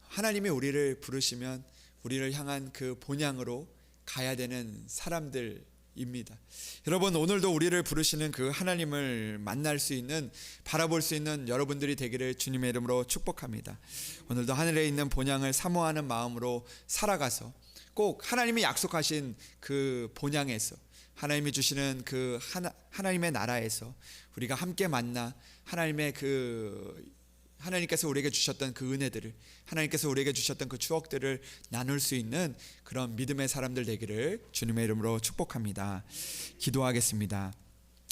하나님이 우리를 부르시면 우리를 향한 그 본향으로 가야 되는 사람들입니다. 여러분, 오늘도 우리를 부르시는 그 하나님을 만날 수 있는, 바라볼 수 있는 여러분들이 되기를 주님의 이름으로 축복합니다. 오늘도 하늘에 있는 본향을 사모하는 마음으로 살아가서 꼭 하나님이 약속하신 그 본향에서, 하나님이 주시는 그 하나님의 나라에서 우리가 함께 만나 하나님께서 우리에게 주셨던 그 은혜들을, 하나님께서 우리에게 주셨던 그 추억들을 나눌 수 있는 그런 믿음의 사람들 되기를 주님의 이름으로 축복합니다. 기도하겠습니다.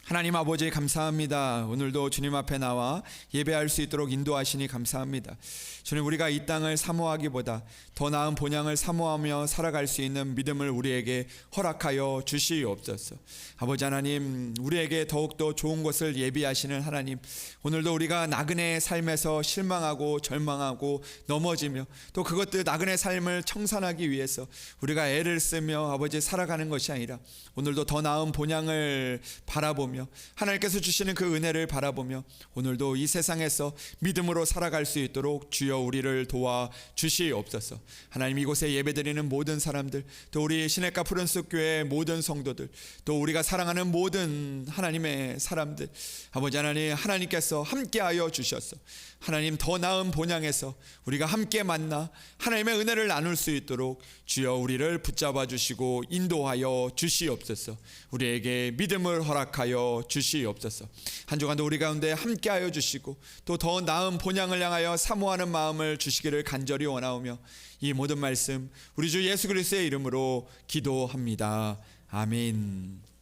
하나님 아버지, 감사합니다. 오늘도 주님 앞에 나와 예배할 수 있도록 인도하시니 감사합니다. 주님, 우리가 이 땅을 사모하기보다 더 나은 본향을 사모하며 살아갈 수 있는 믿음을 우리에게 허락하여 주시옵소서. 아버지 하나님, 우리에게 더욱더 좋은 것을 예비하시는 하나님, 오늘도 우리가 나그네의 삶에서 실망하고 절망하고 넘어지며, 또 그것들 나그네 삶을 청산하기 위해서 우리가 애를 쓰며 아버지 살아가는 것이 아니라, 오늘도 더 나은 본향을 바라보며 하나님께서 주시는 그 은혜를 바라보며 오늘도 이 세상에서 믿음으로 살아갈 수 있도록 주여 우리를 도와 주시옵소서. 하나님, 이곳에 예배드리는 모든 사람들, 또 우리 시냇가 푸른숲 교회의 모든 성도들, 또 우리가 사랑하는 모든 하나님의 사람들, 아버지 하나님, 하나님께서 함께하여 주셔서 하나님 더 나은 본향에서 우리가 함께 만나 하나님의 은혜를 나눌 수 있도록 주여 우리를 붙잡아 주시고 인도하여 주시옵소서. 우리에게 믿음을 허락하여 주시옵소서. 한 주간도 우리 가운데 함께하여 주시고, 또 더 나은 본향을 향하여 사모하는 마음을 주시기를 간절히 원하오며, 이 모든 말씀 우리 주 예수 그리스도의 이름으로 기도합니다. 아멘.